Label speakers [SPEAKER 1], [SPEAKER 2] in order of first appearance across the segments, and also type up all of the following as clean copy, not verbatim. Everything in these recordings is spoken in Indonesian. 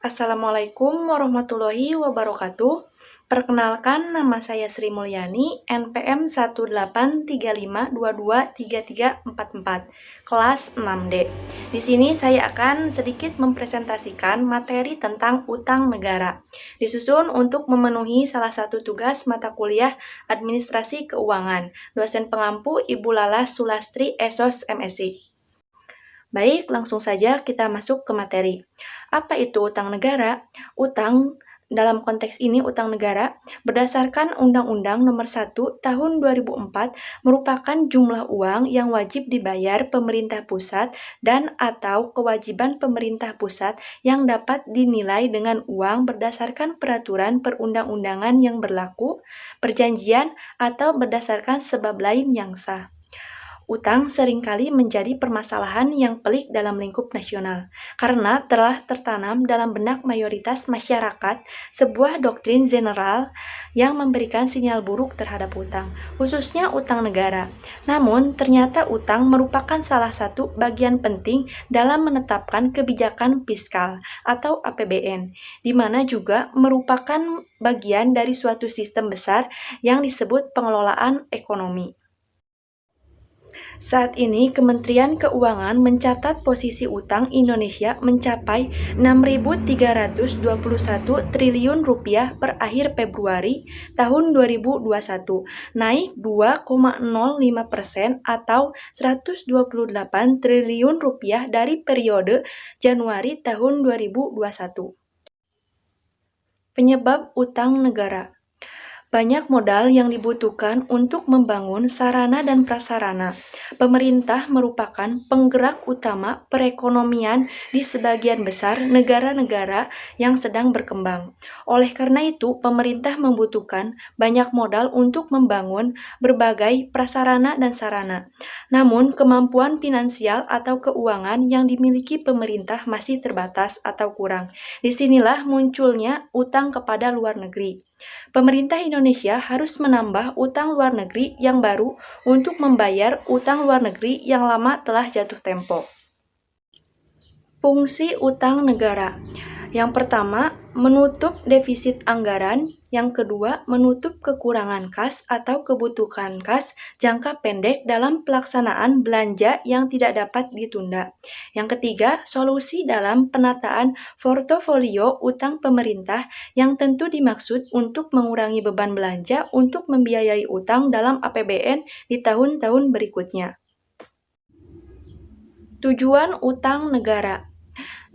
[SPEAKER 1] Assalamualaikum warahmatullahi wabarakatuh. Perkenalkan, nama saya Sri Mulyani, NPM 183522334, kelas 6D. Di sini saya akan sedikit mempresentasikan materi tentang utang negara. Disusun untuk memenuhi salah satu tugas mata kuliah Administrasi Keuangan. Dosen pengampu Ibu Lalas Sulastri Esos MSc. Baik, langsung saja kita masuk ke materi. Apa itu utang negara? Utang dalam konteks ini utang negara berdasarkan Undang-Undang Nomor 1 Tahun 2004 merupakan jumlah uang yang wajib dibayar pemerintah pusat dan atau kewajiban pemerintah pusat yang dapat dinilai dengan uang berdasarkan peraturan perundang-undangan yang berlaku, perjanjian, atau berdasarkan sebab lain yang sah. Utang seringkali menjadi permasalahan yang pelik dalam lingkup nasional, karena telah tertanam dalam benak mayoritas masyarakat sebuah doktrin general yang memberikan sinyal buruk terhadap utang, khususnya utang negara. Namun, ternyata utang merupakan salah satu bagian penting dalam menetapkan kebijakan fiskal atau APBN, di mana juga merupakan bagian dari suatu sistem besar yang disebut pengelolaan ekonomi. Saat ini, Kementerian Keuangan mencatat posisi utang Indonesia mencapai 6.321 triliun rupiah per akhir Februari tahun 2021, naik 2,05% atau 128 triliun rupiah dari periode Januari tahun 2021. Penyebab utang negara. Banyak modal yang dibutuhkan untuk membangun sarana dan prasarana. Pemerintah merupakan penggerak utama perekonomian di sebagian besar negara-negara yang sedang berkembang. Oleh karena itu, pemerintah membutuhkan banyak modal untuk membangun berbagai prasarana dan sarana. Namun, kemampuan finansial atau keuangan yang dimiliki pemerintah masih terbatas atau kurang. Disinilah munculnya utang kepada luar negeri. Pemerintah Indonesia harus menambah utang luar negeri yang baru untuk membayar utang luar negeri yang lama telah jatuh tempo. Fungsi utang negara. Yang pertama, menutup defisit anggaran. Yang kedua, menutup kekurangan kas atau kebutuhan kas jangka pendek dalam pelaksanaan belanja yang tidak dapat ditunda. Yang ketiga, solusi dalam penataan portofolio utang pemerintah yang tentu dimaksud untuk mengurangi beban belanja untuk membiayai utang dalam APBN di tahun-tahun berikutnya. Tujuan utang negara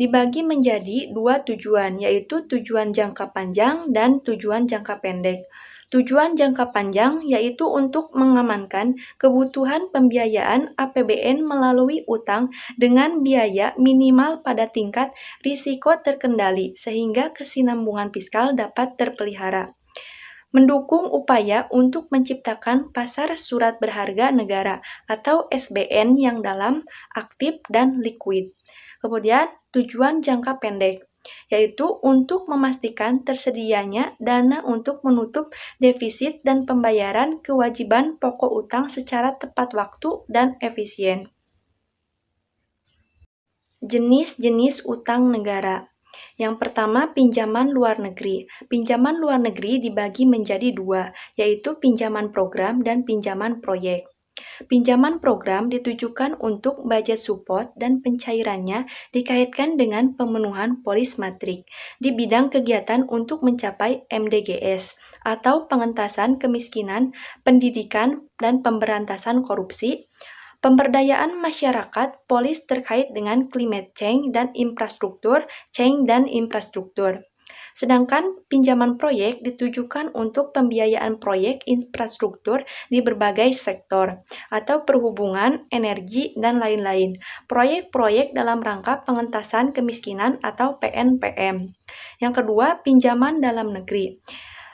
[SPEAKER 1] dibagi menjadi dua tujuan, yaitu tujuan jangka panjang dan tujuan jangka pendek. Tujuan jangka panjang yaitu untuk mengamankan kebutuhan pembiayaan APBN melalui utang dengan biaya minimal pada tingkat risiko terkendali sehingga kesinambungan fiskal dapat terpelihara. Mendukung upaya untuk menciptakan pasar surat berharga negara atau SBN yang dalam, aktif, dan likuid. Kemudian, tujuan jangka pendek, yaitu untuk memastikan tersedianya dana untuk menutup defisit dan pembayaran kewajiban pokok utang secara tepat waktu dan efisien. Jenis-jenis utang negara. Yang pertama, pinjaman luar negeri. Pinjaman luar negeri dibagi menjadi dua, yaitu pinjaman program dan pinjaman proyek. Pinjaman program ditujukan untuk budget support dan pencairannya dikaitkan dengan pemenuhan polis matrik di bidang kegiatan untuk mencapai MDGs atau pengentasan kemiskinan, pendidikan, dan pemberantasan korupsi, pemberdayaan masyarakat polis terkait dengan climate change dan infrastruktur, Sedangkan pinjaman proyek ditujukan untuk pembiayaan proyek infrastruktur di berbagai sektor, atau perhubungan, energi, dan lain-lain. Proyek-proyek dalam rangka pengentasan kemiskinan atau PNPM. Yang kedua, pinjaman dalam negeri.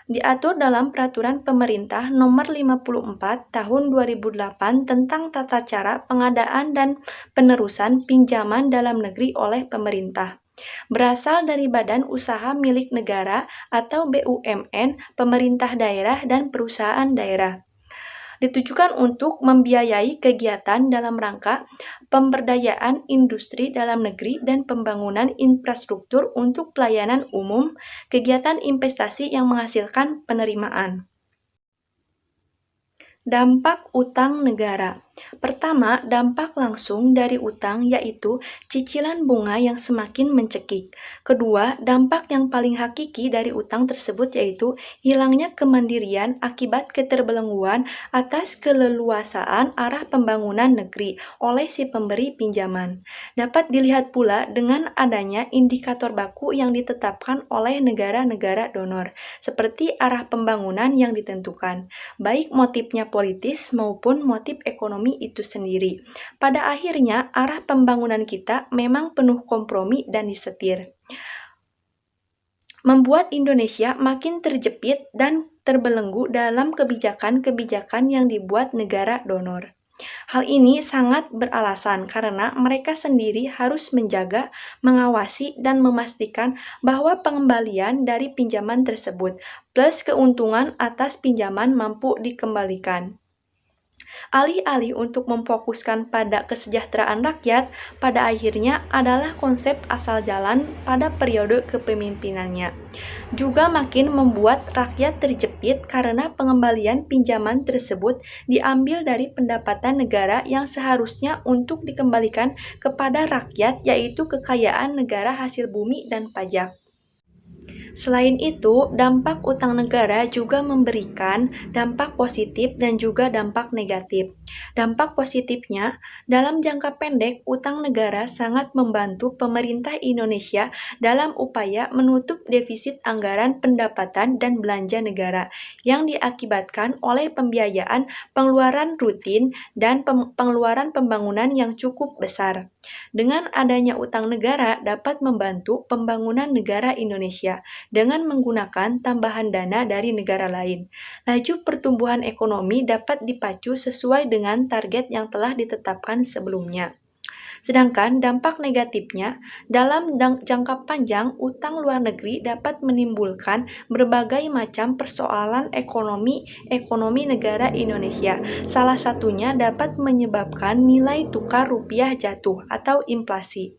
[SPEAKER 1] Diatur dalam Peraturan Pemerintah Nomor 54 Tahun 2008 tentang tata cara pengadaan dan penerusan pinjaman dalam negeri oleh pemerintah. Berasal dari badan usaha milik negara atau BUMN, pemerintah daerah, dan perusahaan daerah. ditujukan untuk membiayai kegiatan dalam rangka pemberdayaan industri dalam negeri dan pembangunan infrastruktur untuk pelayanan umum, kegiatan investasi yang menghasilkan penerimaan. Dampak utang negara. Pertama, dampak langsung dari utang yaitu cicilan bunga yang semakin mencekik. Kedua, dampak yang paling hakiki dari utang tersebut yaitu hilangnya kemandirian akibat keterbelengguan atas keleluasaan arah pembangunan negeri oleh si pemberi pinjaman. Dapat dilihat pula dengan adanya indikator baku yang ditetapkan oleh negara-negara donor, seperti arah pembangunan yang ditentukan, baik motifnya politis maupun motif ekonomi itu sendiri. Pada akhirnya, arah pembangunan kita memang penuh kompromi dan disetir, membuat Indonesia makin terjepit dan terbelenggu dalam kebijakan-kebijakan yang dibuat negara donor. Hal ini sangat beralasan karena mereka sendiri harus menjaga, mengawasi, dan memastikan bahwa pengembalian dari pinjaman tersebut plus keuntungan atas pinjaman mampu dikembalikan. Alih-alih untuk memfokuskan pada kesejahteraan rakyat, pada akhirnya adalah konsep asal jalan pada periode kepemimpinannya. Juga makin membuat rakyat terjepit karena pengembalian pinjaman tersebut diambil dari pendapatan negara yang seharusnya untuk dikembalikan kepada rakyat, yaitu kekayaan negara hasil bumi dan pajak. Selain itu, dampak utang negara juga memberikan dampak positif dan juga dampak negatif. Dampak positifnya, dalam jangka pendek, utang negara sangat membantu pemerintah Indonesia dalam upaya menutup defisit anggaran pendapatan dan belanja negara yang diakibatkan oleh pembiayaan pengeluaran rutin dan pengeluaran pembangunan yang cukup besar. Dengan adanya utang negara dapat membantu pembangunan negara Indonesia dengan menggunakan tambahan dana dari negara lain. Laju pertumbuhan ekonomi dapat dipacu sesuai dengan target yang telah ditetapkan sebelumnya. Sedangkan dampak negatifnya, dalam jangka panjang, utang luar negeri dapat menimbulkan berbagai macam persoalan ekonomi negara Indonesia. Salah satunya dapat menyebabkan nilai tukar rupiah jatuh atau inflasi.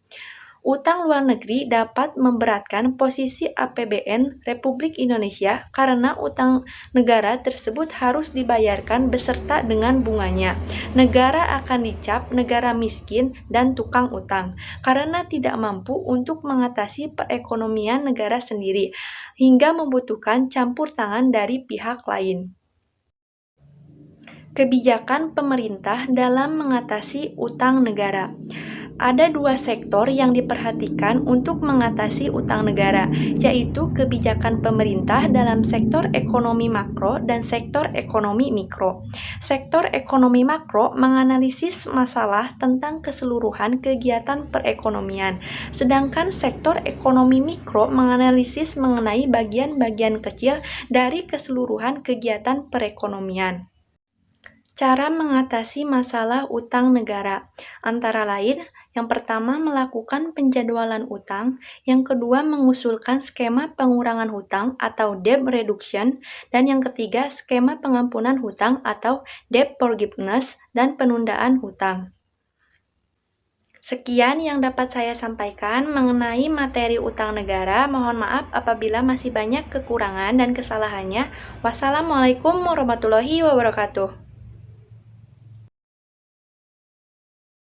[SPEAKER 1] Utang luar negeri dapat memberatkan posisi APBN Republik Indonesia karena utang negara tersebut harus dibayarkan beserta dengan bunganya. Negara akan dicap negara miskin dan tukang utang karena tidak mampu untuk mengatasi perekonomian negara sendiri hingga membutuhkan campur tangan dari pihak lain. Kebijakan pemerintah dalam mengatasi utang negara. Ada dua sektor yang diperhatikan untuk mengatasi utang negara, yaitu kebijakan pemerintah dalam sektor ekonomi makro dan sektor ekonomi mikro. Sektor ekonomi makro menganalisis masalah tentang keseluruhan kegiatan perekonomian, sedangkan sektor ekonomi mikro menganalisis mengenai bagian-bagian kecil dari keseluruhan kegiatan perekonomian. Cara mengatasi masalah utang negara antara lain, yang pertama melakukan penjadwalan utang, yang kedua mengusulkan skema pengurangan hutang atau debt reduction, dan yang ketiga skema pengampunan hutang atau debt forgiveness dan penundaan hutang. Sekian yang dapat saya sampaikan mengenai materi utang negara. Mohon maaf apabila masih banyak kekurangan dan kesalahannya. Wassalamualaikum warahmatullahi wabarakatuh.